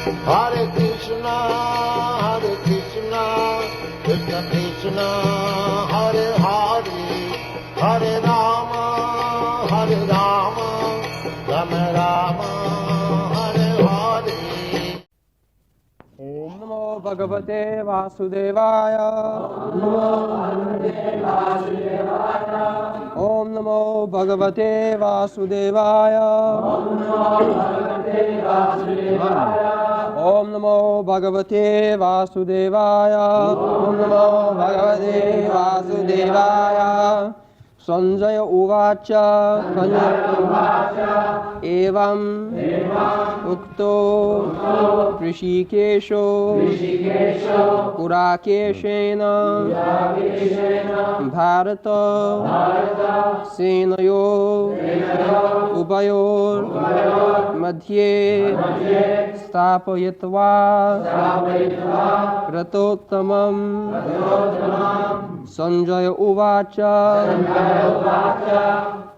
Hare Krishna, Krishna Krishna, Hare Hare, Hare Rama, Rama Rama, Hare Hare. Om Namo Bhagavate Vasudevaya. Om Namo Bhagavate Vasudevaya. Om Namo Bhagavate Vasudevaya. Om Namo Bhagavate Vasudevaya. Sanjaya Uvacha. Evam Ukto Rishikesho Purakeshena Bharata Senayo Ubayor Madhye Stapayatva Ratottamam. Sanjaya Uvacha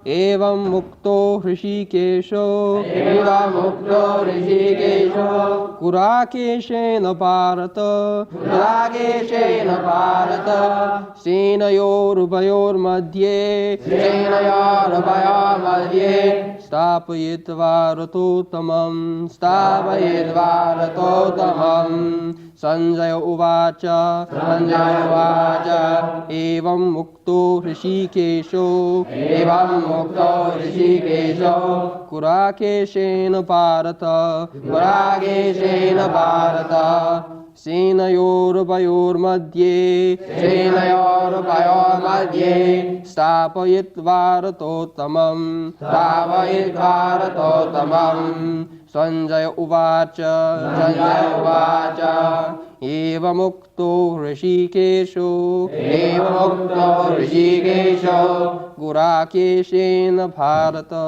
Evam Mukto Hrishikesho Kurakeshena Bharata Senayor Madhye Stapayitva Ratottamam. Sanjaya Uvacha Evam Mukto Hrishikesho Kurakeshena Bharata Senayor Madhye Stapayitva Ratottamam. Sanjaya Uvacha Evam Mukto Hrishikesho Kurakeshena Bharata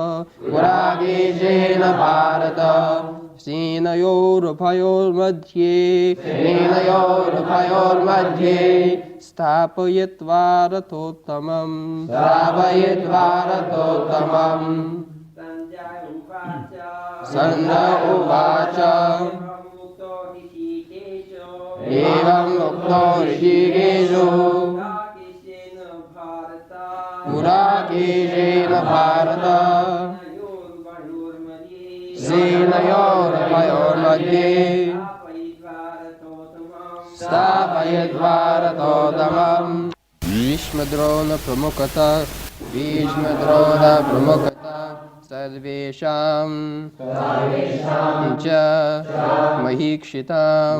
Senayor Madhye Stapayitva Ratottamam. Sanjaya Uvacha Evam Mukto Hrishikesho Kurakeshena Bharata Senayor Madhye Stapayitva Ratottamam. Bhishmadrona Pramukata Sarvesham Cha Mahikshhitam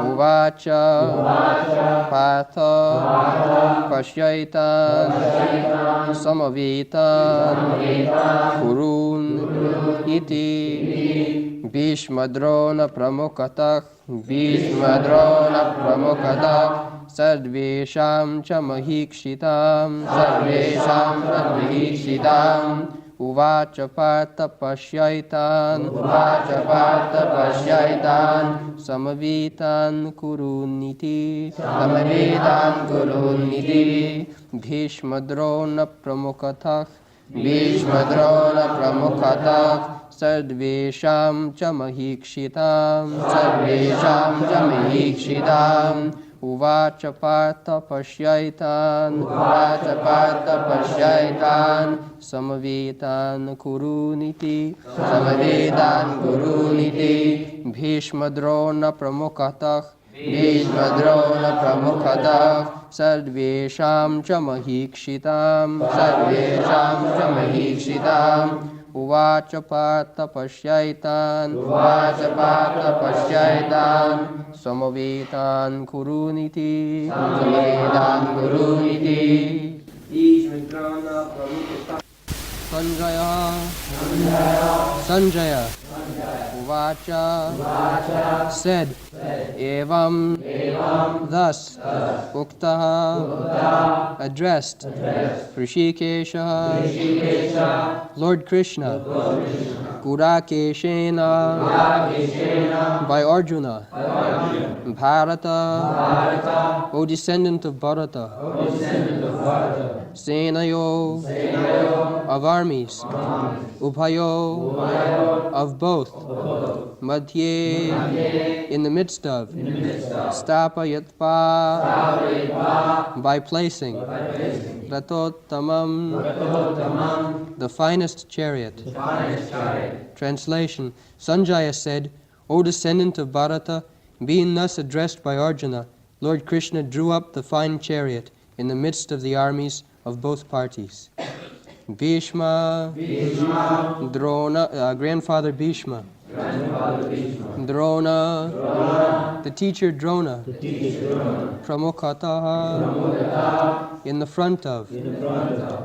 Uvacha Patha Pashyaitan Samavitan Kurun Iti. Bhishmadrona Pramukatah Sarvesham Cha Mahikshhitam Uvacha Partha Pashyaitan Samavitan Kuruniti. Bhishmadrona Pramukatah Sarvesham Cha Mahikshhitam Uvacha Partha Pashyaitan Samavitan Kuruniti. Bhishmadrona Pramukatah Sarvesham Cha Mahikshhitam Uvacha Partha Pashyaitan Samavitan Kuruniti. Sanjaya Uvacha said, Evam thus Uktaha addressed Hrishikesha Lord Krishna Kurakeshena by Arjuna, Bharata, O descendant of Bharata, Senayo, of armies, Ubhayo, of both, Madhye, in the midst of, Stapayatva, by placing, Ratottamam, the finest chariot. Translation. Sanjaya said, O descendant of Bharata, being thus addressed by Arjuna, Lord Krishna drew up the fine chariot in the midst of the armies of both parties. Bhishma, Drona, grandfather Bhishma, Drona, the teacher Drona, Pramukhataha, in the front of,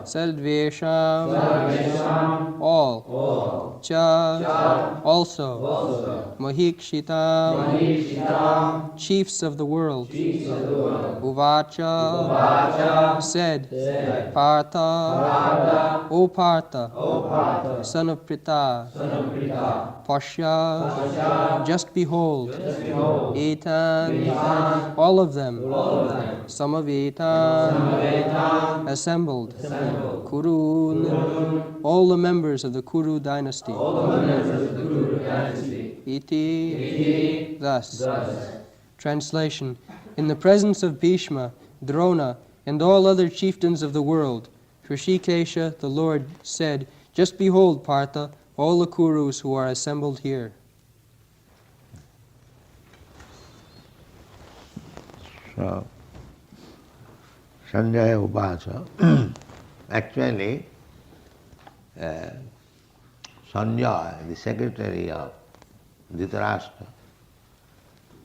Sarvesham, all, Cha, also, Mahikshita, chiefs of the world, Uvacha, said, Partha, O Partha, son of Pritha, Pashya, just behold, Etan, all of them, Samavetan, assembled, Kurun, all the members of the Kuru dynasty, Iti, thus. Translation. In the presence of Bhishma, Drona, and all other chieftains of the world, Hrishikesha, the Lord, said, just behold, Partha, all the Kurus who are assembled here. So, Sanjaya Upasa, actually, Sanjaya, the secretary of Dhritarashtra,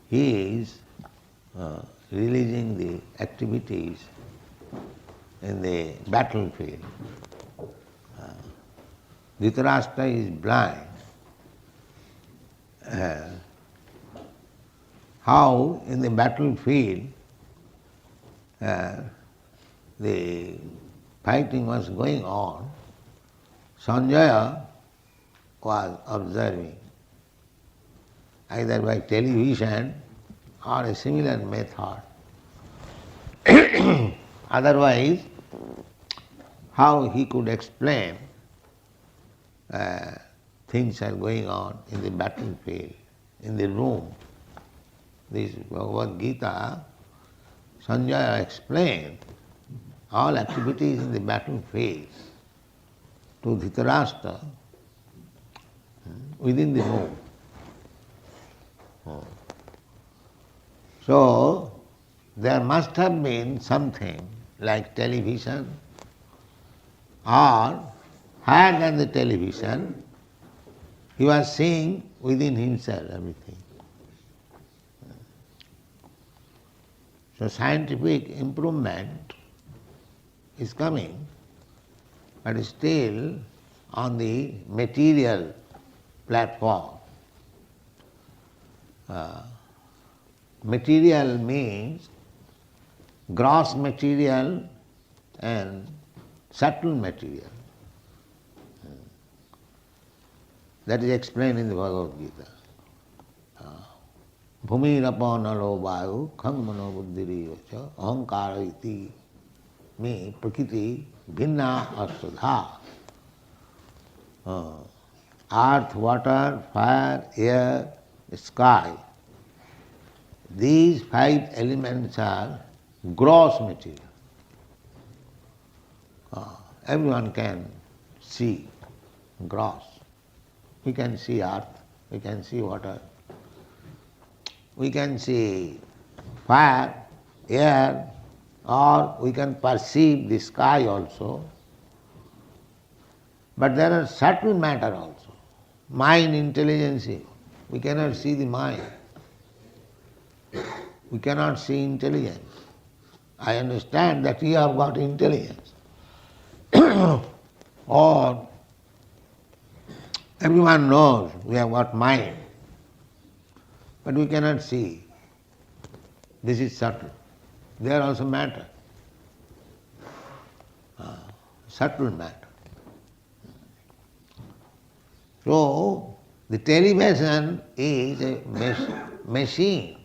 he is releasing the activities in the battlefield. Dhritarashtra is blind. How in the battlefield the fighting was going on, Sanjaya was observing, either by television or a similar method. Otherwise, how he could explain things are going on in the battlefield, in the room. This Bhagavad-gītā, Sanjaya explained all activities in the battlefield to Dhritarashtra within the room. So, there must have been something like television, or higher than the television, he was seeing within himself everything. So scientific improvement is coming, but still on the material platform. Material means gross material and subtle material. That is explained in the Bhagavad-gītā. Bhumirapānalo vayu khang mano buddhiriyocha ahankara iti me prakriti bhinna asudha. Earth, water, fire, air, sky. These 5 elements are gross material. Everyone can see gross. We can see earth, we can see water, we can see fire, air, or we can perceive the sky also. But there are subtle matter also. Mind, intelligence, we cannot see the mind. We cannot see intelligence. I understand that we have got intelligence. Or everyone knows we have got mind, but we cannot see. This is subtle. There also matter. Subtle matter. So, The television is a machine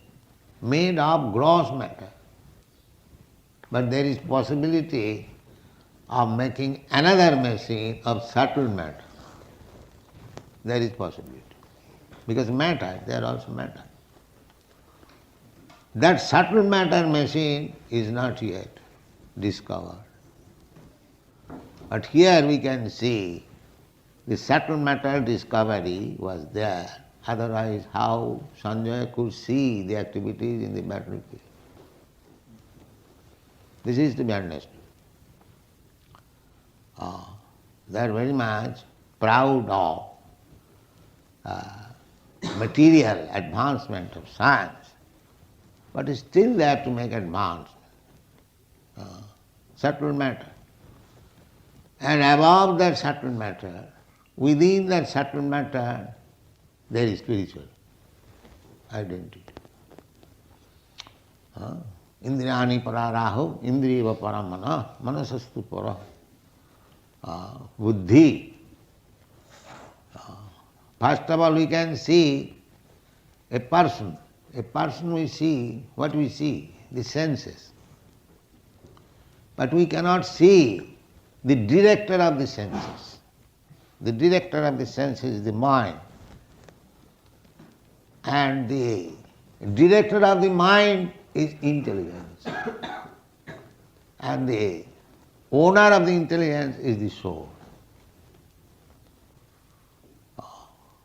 made of gross matter. But there is possibility of making another machine of subtle matter. There is possibility. Because matter, they are also matter. That subtle matter machine is not yet discovered. But here we can see the subtle matter discovery was there. Otherwise, how Sanjaya could see the activities in the battlefield? This is to be understood. They are very much proud of material advancement of science, but still they have to make advancement. Subtle matter. And above that subtle matter, within that subtle matter, there is spiritual identity. Indriyani pararaho, indriyava paramana, manasastu para, buddhi. First of all, we can see a person. A person we see, what we see? The senses. But we cannot see the director of the senses. The director of the senses is the mind. And the director of the mind is intelligence. And the owner of the intelligence is the soul.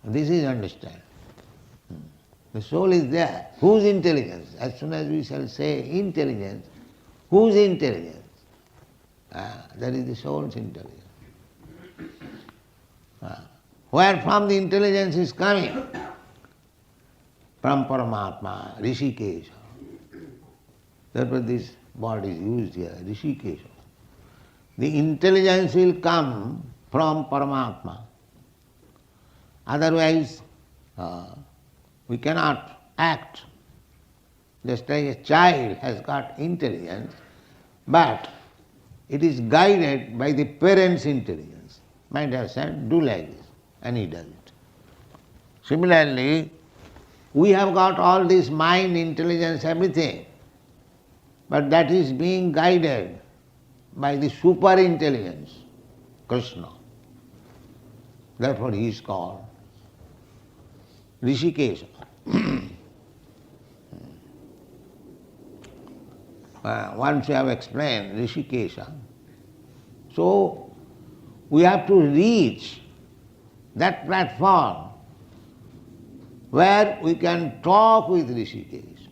This is understand. The soul is there. Whose intelligence? As soon as we shall say intelligence, whose intelligence? That is the soul's intelligence. Where from the intelligence is coming? From Paramatma, Rishikesha. Therefore this word is used here, Rishikesha. The intelligence will come from Paramatma. Otherwise, we cannot act. Just like a child has got intelligence, but it is guided by the parent's intelligence. My dear son, do like this, and he does it. Similarly, we have got all this mind, intelligence, everything, but that is being guided by the super intelligence, Krishna. Therefore he is called Rishikesha. Once we have explained Rishikesha, so we have to reach that platform where we can talk with Rishikesh.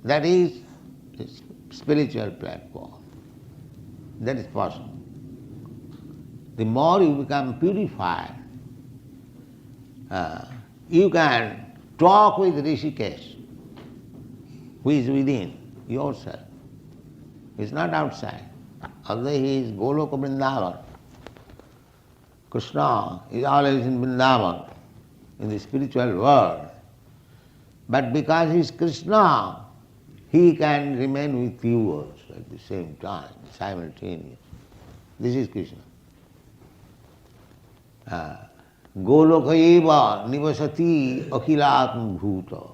That is a spiritual platform. That is possible. The more you become purified, you can talk with Rishikesh, who is within yourself. He is not outside. Although he is Goloka Vrindavan, Krishna is always in Vrindavan, in the spiritual world. But because he is Krishna, he can remain with you also at the same time, simultaneously. This is Krishna. Goloka eva nivasati akhilatma bhuta.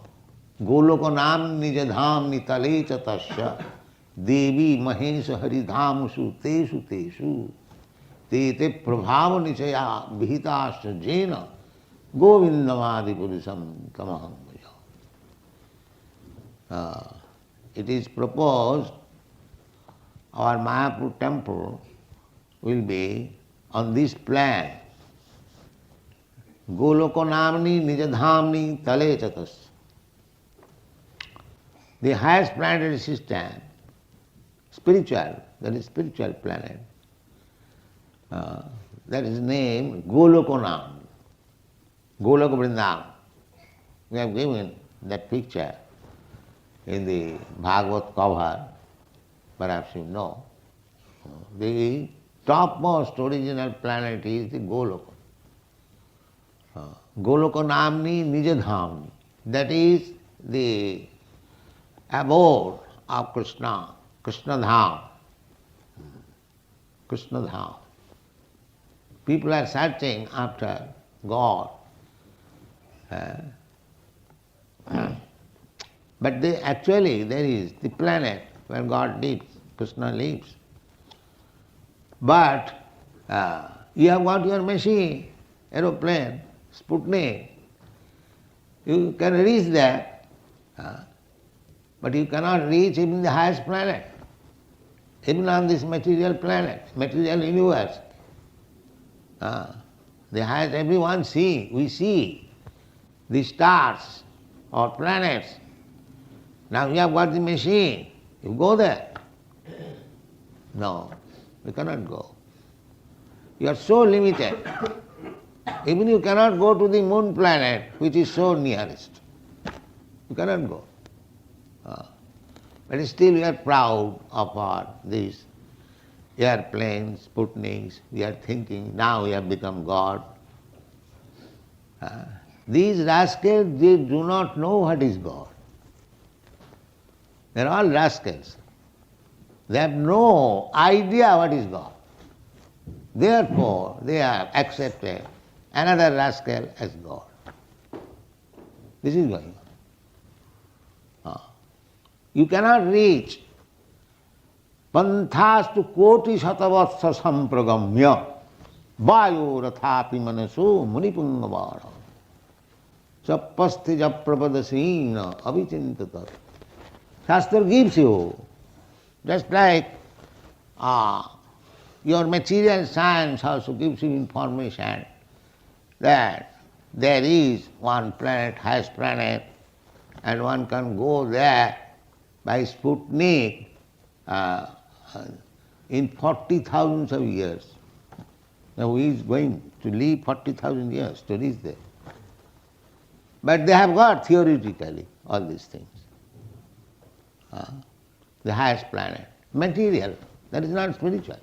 Goloka nam nijadham nitale chatasya devi mahesha haridhamusu tesu tesu te te prabhava nichaya vihitasya jena govindamadi purusam tamaham bhaja. It is proposed our Mayapur temple will be on this plan. Goloko namni nijadhamni tale chatas. The highest planetary system, spiritual, that is spiritual planet, that is named Golokonam, Goloka Vrindavan. We have given that picture in the Bhagavad cover, perhaps you know. The topmost original planet is the Goloka. Goloka Namni Nijadhamni, that is the abode of Krishna, Krishna Dham. Krishna Dham. People are searching after God. But actually there is the planet where God lives, Krishna lives. But you have got your machine, aeroplane, Sputnik. You can reach there, but you cannot reach even the highest planet, even on this material planet, material universe. The highest, everyone we see the stars or planets. Now you have got the machine, you go there. No, you cannot go. You are so limited. Even you cannot go to the moon planet, which is so nearest. You cannot go. But still we are proud of these airplanes, Sputniks. We are thinking now we have become God. These rascals, they do not know what is God. They are all rascals. They have no idea what is God. Therefore, they have accepted another rascal as God. This is going on. You cannot reach panthastu koti shatavatsa sampragamya vayo rathapi manaso munipungavara sapasti japrapadasina avichintatat. Shastra gives you, just like your material science also gives you information that there is one planet, highest planet, and one can go there by Sputnik in 40,000 of years. Now he is going to live 40,000 years to reach there. But they have got theoretically all these things. The highest planet, material, that is not spiritual.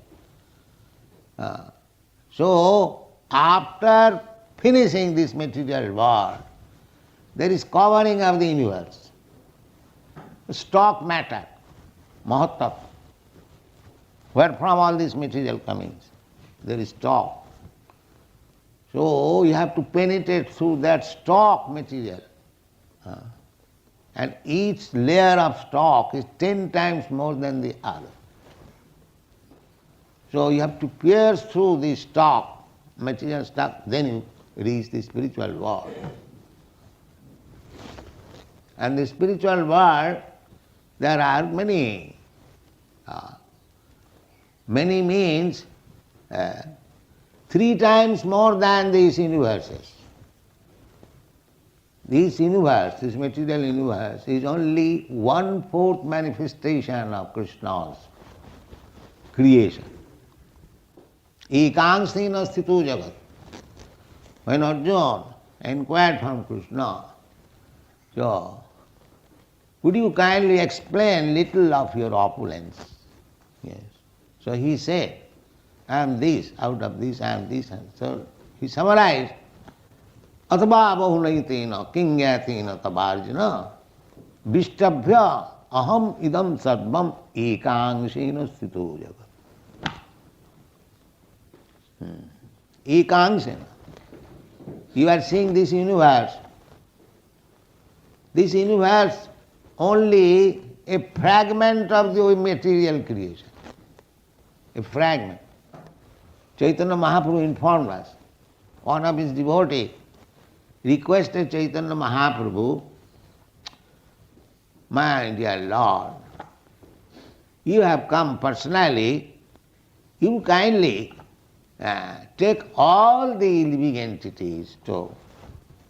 So after finishing this material world, there is covering of the universe. Stock matter, mahattva, where from all this material comings, there is stock. So you have to penetrate through that stock material. And each layer of stock is 10 times more than the other. So you have to pierce through the stock, material stock, then you reach the spiritual world. And the spiritual world, there are many. Many means 3 times more than these universes. This universe, this material universe, is only 1/4 manifestation of Krishna's creation. Ekangsena sthito jagat. When Arjuna inquired from Krishna, so would you kindly explain little of your opulence? Yes. So he said, I am this, out of this I am this. And so he summarized, Atva bahulaitena kingyatena tabarjana vishtabhya aham idam sarvam ekangsena sthito jagat. Ekangsena. You are seeing this universe. This universe only a fragment of the material creation. A fragment. Chaitanya Mahaprabhu informed us. One of his devotees requested Chaitanya Mahaprabhu, my dear Lord, you have come personally, you kindly take all the living entities to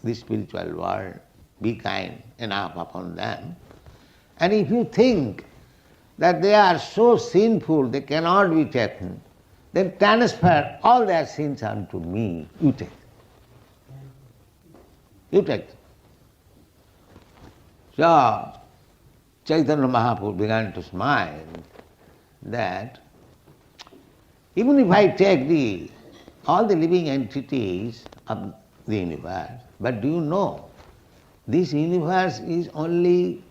the spiritual world, be kind enough upon them. And if you think that they are so sinful they cannot be taken, then transfer all their sins unto me. You take. You take. So Chaitanya Mahaprabhu began to smile that even if I take all the living entities of the universe, but do you know, this universe is only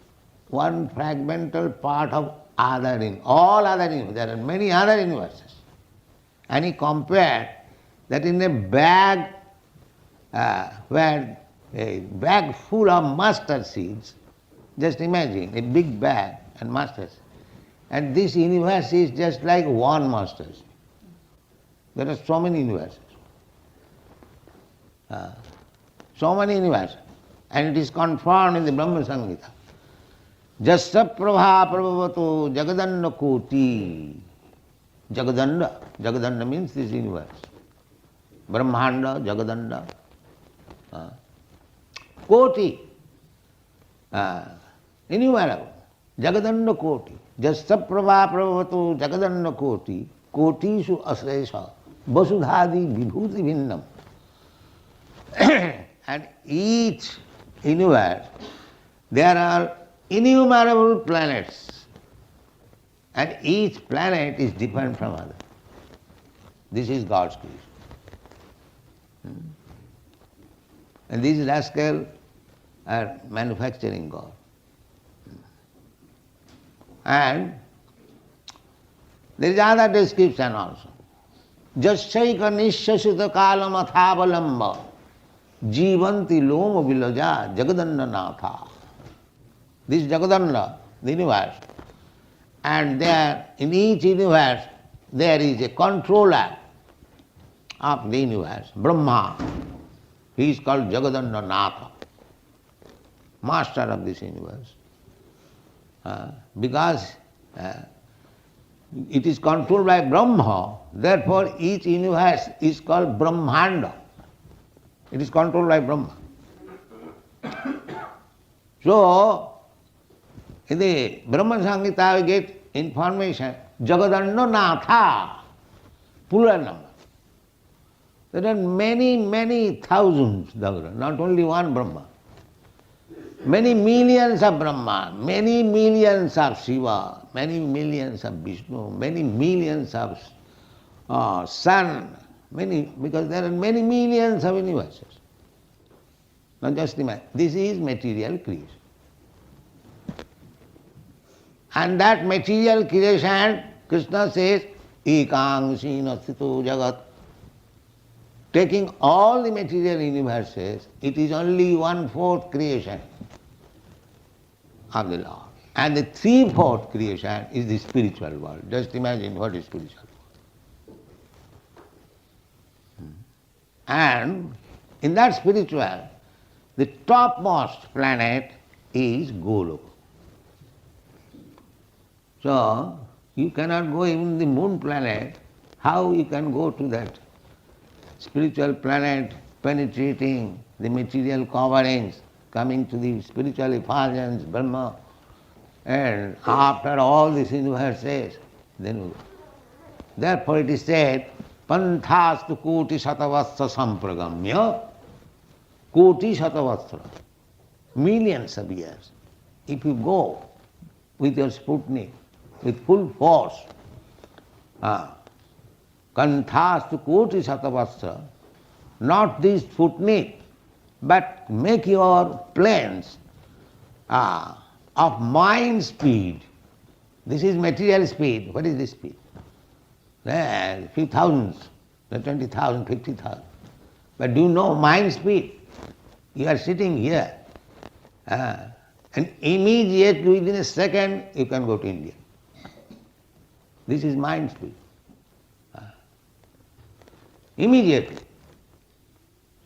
one fragmental part of all other universes. There are many other universes. And he compared that in a bag where a bag full of mustard seeds, just imagine, a big bag and mustard seeds. And this universe is just like one mustard seed. There are so many universes. So many universes. And it is confirmed in the Brahma Samhita. Jasya prabha prabhavato jagadanda koti. Jagadanda. Jagadanda means this universe. Brahmanda, Jagadanda. Koti. Innumerable. Jagadanda koti. Jasya prabha prabhavato jagadanda koti. Kotishu asresha. Vasudhadi vibhuti bhinnam. And each universe, there are innumerable planets. And each planet is different from other. This is God's creation. And these rascals are manufacturing God. And there is other description also. Jasyaika nishasita kalam athavalamba jivanti loma vilaja jagadanda natha. This Jagadanda, the universe, and there in each universe there is a controller of the universe, Brahma. He is called Jagadanda Natha, master of this universe. Because it is controlled by Brahma, therefore each universe is called Brahmanda. It is controlled by Brahma. So, in the Brahma Samhita we get information, Jagadanda Natha, plural number. There are many, many thousands, not only one Brahma. Many millions of Brahma, many millions of Shiva, many millions of Vishnu, many millions of sun, because there are many millions of universes. Not just imagine. This is material creation. And that material creation, Krishna says, Ekang Sina Sthito Jagat. Taking all the material universes, it is only 1/4 creation of the Lord. And the 3/4 creation is the spiritual world. Just imagine what is spiritual world. And in that spiritual, the topmost planet is Goloka. So, you cannot go even the moon planet. How you can go to that spiritual planet, penetrating the material coverings, coming to the spiritual effulgence, Brahma, and after all these universes, then therefore it is said, Panthastu koti satavastra sampragamya, koti satavastra, millions of years. If you go with your Sputnik, with full force, Kanthastu koti satavastra, not this Sputnik, but make your planes of mind speed. This is material speed. What is this speed? There, few thousands, 20,000, 50,000. But do you know mind speed? You are sitting here, and immediately within a second you can go to India. This is mind speed. Immediately.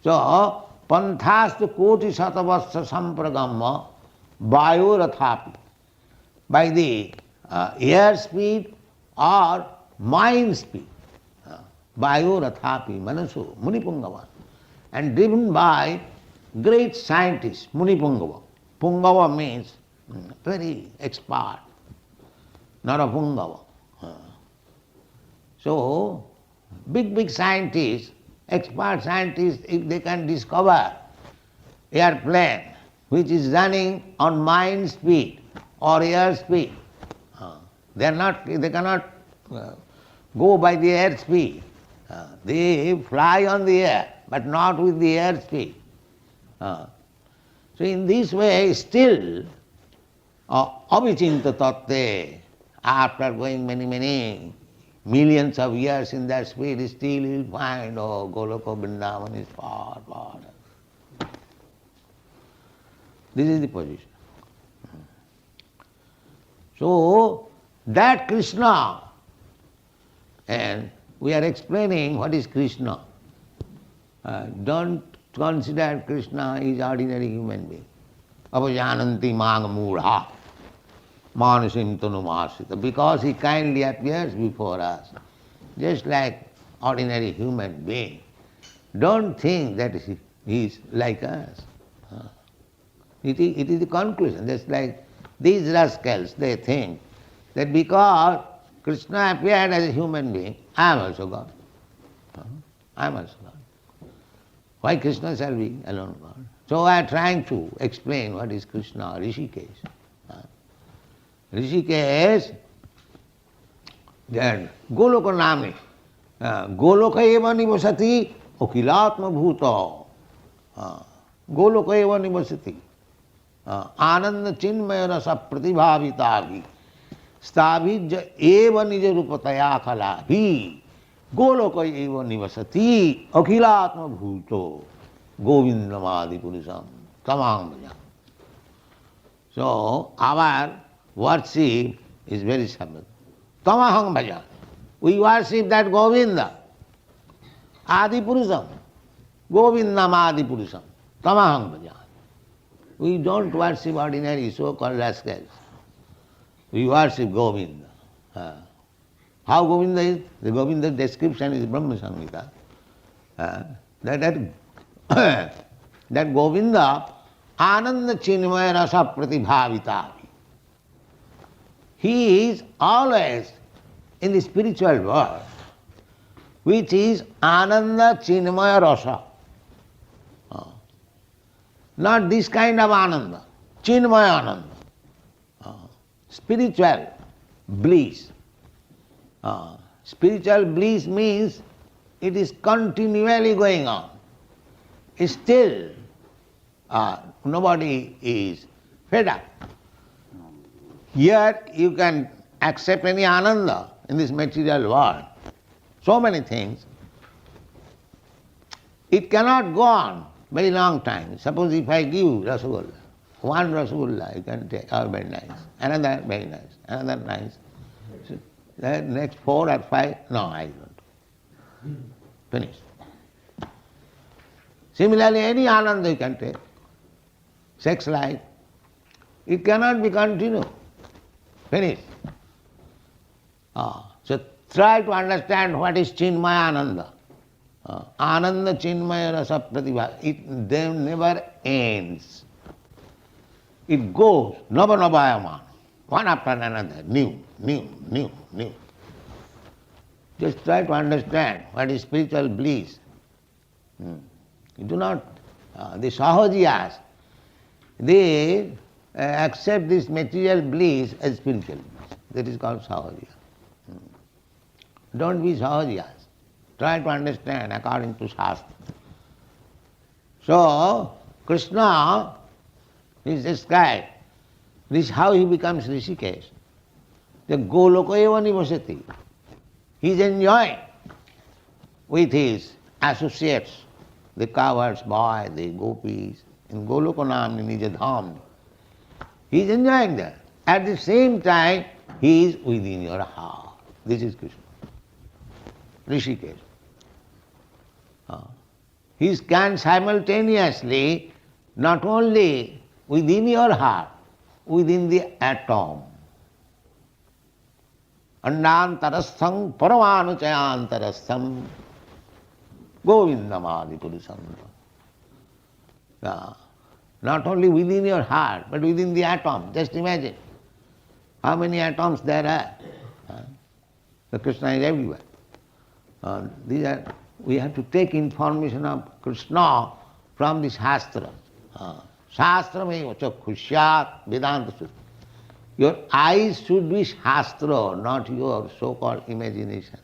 So, Panthastu koti satavastra sampragamma vayorathapi. By the air speed or mind speed. Vayorathapi manasu munipungava. And driven by great scientists, Munipungava. Pungava means very expert, not a Pungava. So, big scientists, expert scientists, if they can discover airplane which is running on mind speed or air speed, they cannot go by the air speed. They fly on the air, but not with the air speed. So in this way, still, avichinta tatte, after going many millions of years in that speed, still you will find, Goloka Vrindavan is far. This is the position. So, that Krishna, and we are explaining what is Krishna. Don't consider Krishna is ordinary human being. Avajananti mang mudha manasim tanumasita. Because he kindly appears before us, just like ordinary human being. Don't think that he is like us. It is the conclusion. Just like these rascals, they think that because Krishna appeared as a human being, I am also God. I am also God. Why Krishna shall be alone God? So I am trying to explain what is Krishna, Rishikesh. Rishikesh, that Goloka Nami, Goloka eva nivasati okilatma bhuta. Goloka eva nivasati. Ananda chinmaya rasa pratibhavitavi. Stabhij eva nija rupataya kalahi. Goloka eva nivasati akhilatma bhuto govindamadi purisam tamam bhaja. So our worship is very simple. Tamaham bhaja. We worship that Govinda, Adi Purusam, Govindam Adi Purusam, Tamaham bhaja. We don't worship ordinary so-called rascals. We worship Govinda. How Govinda is? The Govinda description is Brahma Samhita. That Govinda, Ananda Chinmaya Rasa Pratibhavita. He is always in the spiritual world, which is Ananda Chinmaya Rasa. Not this kind of Ananda, Chinmaya Ananda. Spiritual bliss. Spiritual bliss means it is continually going on. Still, nobody is fed up. Here you can accept any Ananda in this material world. So many things. It cannot go on very long time. Suppose if I give Rasagulla, one Rasagulla you can take, oh, very nice, another very nice, another nice. So, the next 4 or 5, no, I don't. Finish. Similarly, any Ananda you can take. Sex life, it cannot be continued. Finish. So try to understand what is Chinmaya Ananda. Ananda Chinmaya Rasa Pratibha. It never ends. It goes, Nava, one after another, new. Just try to understand what is spiritual bliss. You do not, the Sahajiyas, they accept this material bliss as spiritual bliss. That is called Sahajiya. Don't be Sahajiyas. Try to understand according to Shastra. So, Krishna is described. This is how he becomes Rishikesh. The Goloka eva nivasati. He is enjoying with his associates, the cowards boy, the gopis, in Golokanam, in Nijadham. He is enjoying that. At the same time, he is within your heart. This is Krishna. Rishikesh. He can simultaneously not only within your heart, within the atom. Andantarastham paramanuchayantarastham govindamadi purusam. Not only within your heart, but within the atom. Just imagine how many atoms there are. The Krishna is everywhere. We have to take information of Krishna from the Shastra. Shastra meva chakkhusyat Vedanta Sutta. Your eyes should be Shastra, not your so-called imagination.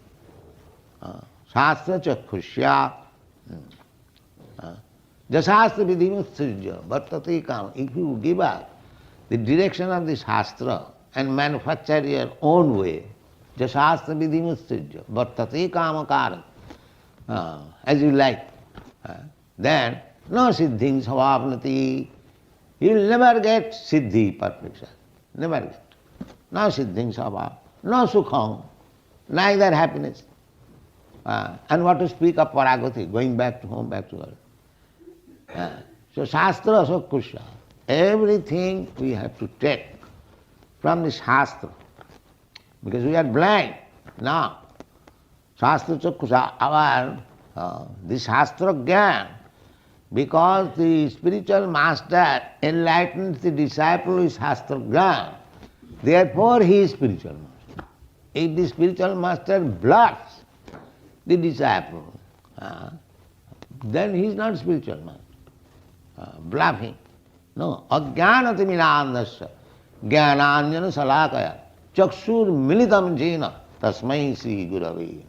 Shastra chakkhusyat. Jasastra vidhimutsujya vartate kama. If you give up the direction of the Shastra and manufacture your own way, jasastra vidhimutsujya vartate kama karam, as you like, then no siddhing savapnati. he will never get siddhi, perfection. Never get. No siddhing sabha, no sukham, neither happiness. And what to speak of paragati, going back to home, back to God. So Shastra, so Kusha, everything we have to take from the Shastra. Because we are blind now. Shastra Chakusha, the Shastra Gyan, because the spiritual master enlightens the disciple with Shastra Gyan, therefore he is spiritual master. If the spiritual master blocks the disciple, then he is not spiritual master. Bluffing. No. Ajnanati minandasya jnananjana salakaya chakshur militam jena tasmai sri gurave.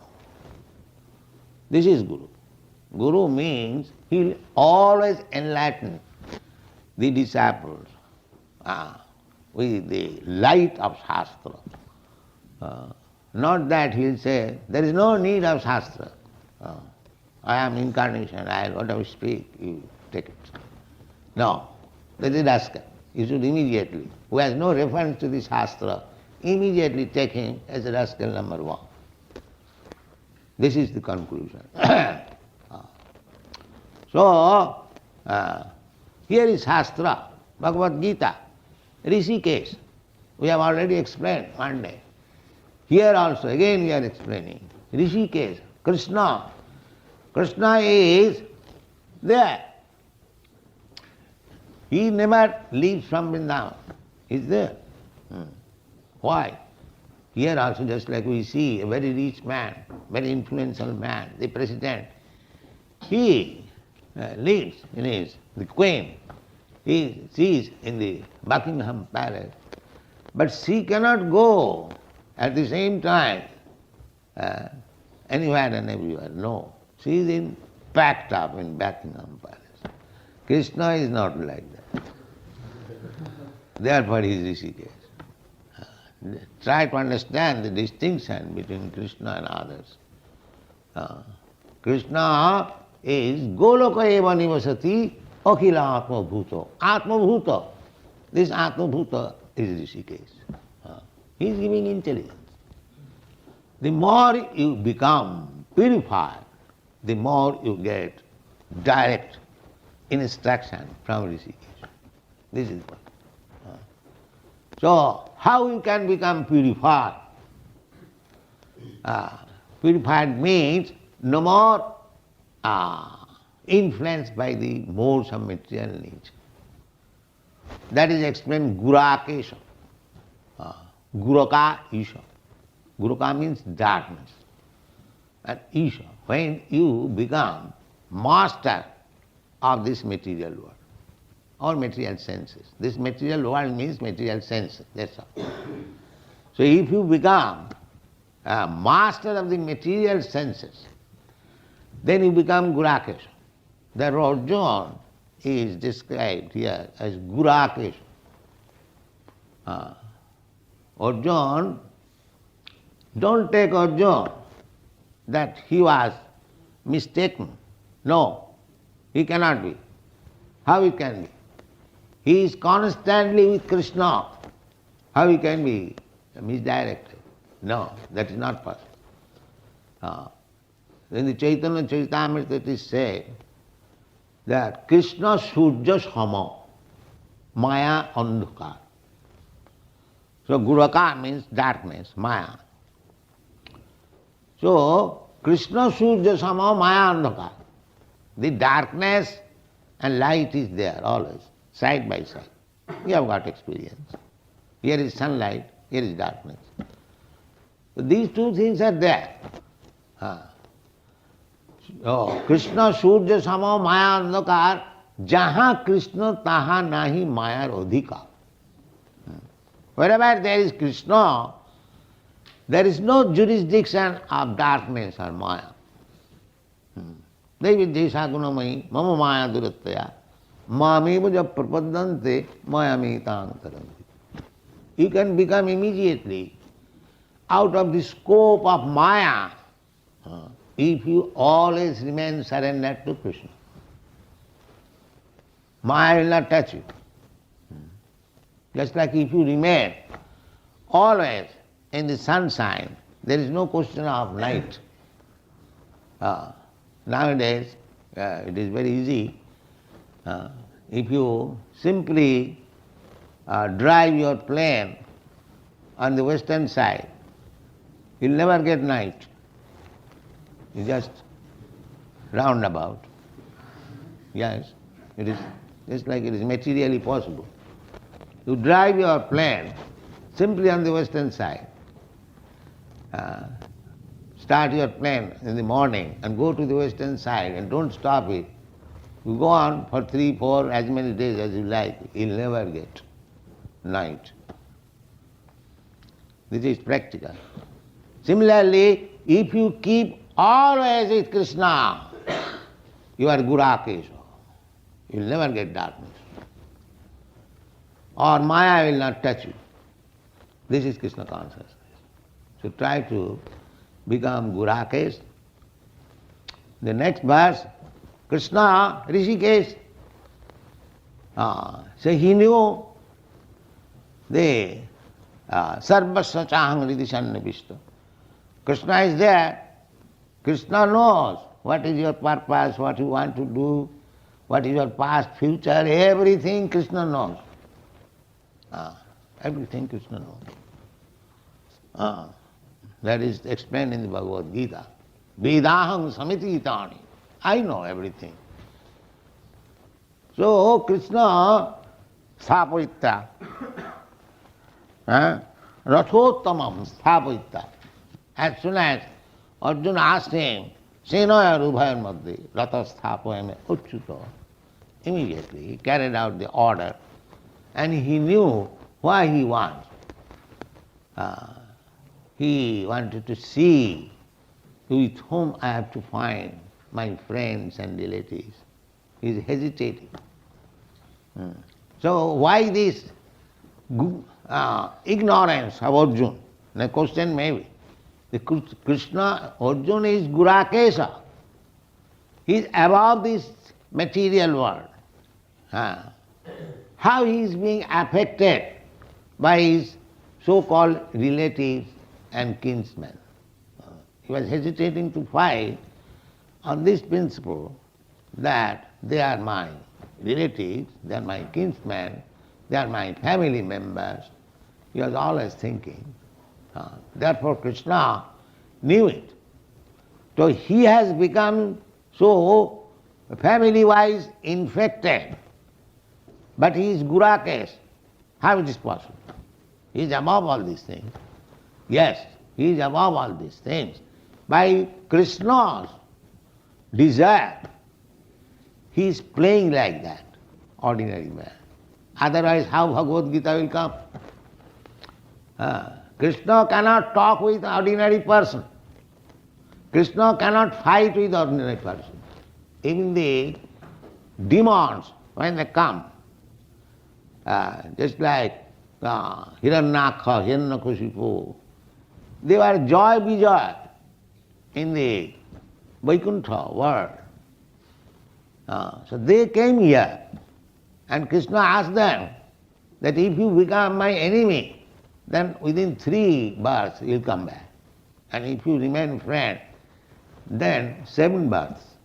This is Guru. Guru means he will always enlighten the disciples with the light of Shastra. Not that he will say, there is no need of Shastra. I am incarnation, whatever speak, you take it. No, that is rascal. You should immediately, who has no reference to the Shastra, immediately take him as a rascal number one. This is the conclusion. So, here is Shastra, Bhagavad-gītā, Rishikesh. We have already explained one day. Here also, again we are explaining. Rishikesh, Krishna. Krishna is there. He never leaves from Vrindavan. He is there. Why? Here also, just like we see a very rich man, very influential man, the president, he lives in the queen. She is in the Buckingham Palace. But she cannot go at the same time anywhere and everywhere. No. She is packed up in Buckingham Palace. Krishna is not like that. Therefore he is Rishikesh. Try to understand the distinction between Krishna and others. Krishna is Goloka eva nivasati akhila atma bhuto. Atma bhuta. This atma bhuta is Rishikesh. He is giving intelligence. The more you become purified, the more you get direct instruction from Rishikesh. This is what. So, how you can become purified? Purified means no more influenced by the modes of material nature. That is explained Gurakesha. Guraka Isha. Guraka means darkness. And Isha, when you become master of this material world, all material senses. This material world means material senses, that's all. So if you become a master of the material senses, then you become Gurakesha. The Arjuna is described here as Gurakesha. Arjuna, don't take Arjuna that he was mistaken. No, he cannot be. How he can be? He is constantly with Krishna. How he can be misdirected? No, that is not possible. In the Chaitanya Charitamrita it is said that Krishna Surya Sama, Maya Andhukar. So Guraka means darkness, Maya. So Krishna Surya Sama, Maya Andhukar. The darkness and light is there always, side by side. We have got experience. Here is sunlight, here is darkness. So these two things are there. Krishna Surya Sama Maya Andhakar, Jaha Krishna Taha Nahi Mayar Adhikar. Wherever there is Krishna, there is no jurisdiction of darkness or Maya. Devi Jesha Gunamai, Mama Maya Durattaya, Mamiva Jab Prapadante, Maya Mitang Taranti. You can become immediately out of the scope of Maya if you always remain surrendered to Krishna. Maya will not touch you. Just like if you remain always in the sunshine, there is no question of night. Nowadays, it is very easy. If you simply drive your plane on the western side, you'll never get night. You just roundabout. Yes, it is just like it is materially possible. You drive your plane simply on the western side. Start your plane in the morning and go to the western side and don't stop it. You go on for 3, 4, as many days as you like, you'll never get night. This is practical. Similarly, if you keep always with Krishna, you are Gurakesha. You'll never get darkness. Or Maya will not touch you. This is Krishna consciousness. So try to become Gurakesh. The next verse, Krishna, Rishikesh. So he knew the Sarvasya Chahang Ridhi Sannivishta. Krishna is there. Krishna knows what is your purpose, what you want to do, what is your past, future, everything Krishna knows. Everything Krishna knows. That is explained in the Bhagavad-gītā. Vedaham samititani. I know everything. So Krishna sthapayitya. Rathottamam sthapayitya. As soon as Arjuna asked him, Senaya Rubhayan Madhya, Ratha Sthapayame Uchchuta, immediately he carried out the order and he knew why he wants. He wanted to see with whom I have to find my friends and relatives. He is hesitating. So why this ignorance of Arjuna? The question may be, the Krishna, Arjuna is Gurakesha. He is above this material world. How he is being affected by his so-called relatives and kinsmen. He was hesitating to fight on this principle that they are my relatives, they are my kinsmen, they are my family members. He was always thinking. Therefore Krishna knew it. So he has become so family-wise infected, but he is Gurakesh. How it is possible? He is above all these things. Yes, he is above all these things. By Krishna's desire, he is playing like that, ordinary man. Otherwise, how Bhagavad-gītā will come? Krishna cannot talk with ordinary person. Krishna cannot fight with ordinary person. Even the demons, when they come, just like Hiranyakha, Hiranyakashipu, they were joy vijay in the Vaikuntha world. So they came here and Krishna asked them that if you become my enemy, then within 3 births you'll come back. And if you remain friend, then 7 births.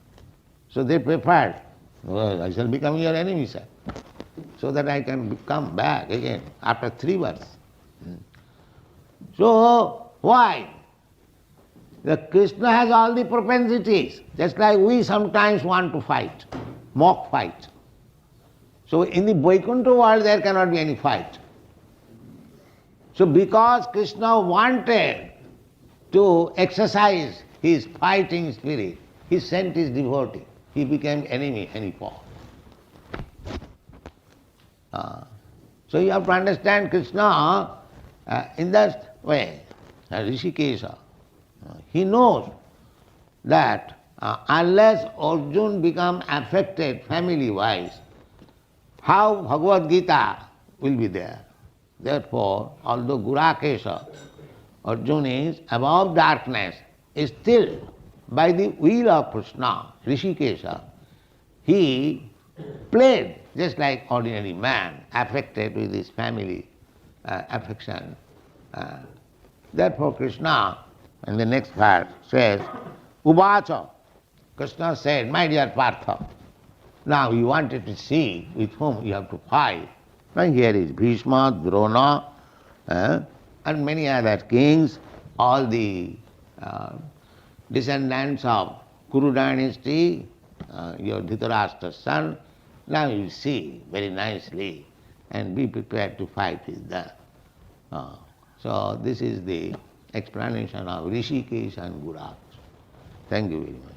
So they preferred, well, I shall become your enemy, sir, so that I can come back again after 3 births. So why? The Krishna has all the propensities, just like we sometimes want to fight, mock fight. So in the Vaikuntha world there cannot be any fight. So because Krishna wanted to exercise his fighting spirit, he sent his devotee. He became enemy and he fought. So you have to understand Krishna in that way, Rishikesha. He knows that unless Arjuna become affected family-wise, how Bhagavad-gītā will be there. Therefore, although Gurakesha, Arjuna is above darkness, still by the will of Krishna, Rishikesha, he played just like ordinary man, affected with his family affection. Therefore Krishna, in the next verse, says, Uvacha. Krishna said, my dear Partha, now you wanted to see with whom you have to fight. Now here is Bhishma, Drona, and many other kings, all the descendants of Kuru dynasty, your Dhritarashtra's son. Now you see very nicely and be prepared to fight with them. So this is the explanation of Rishikesh and Gurat. Thank you very much.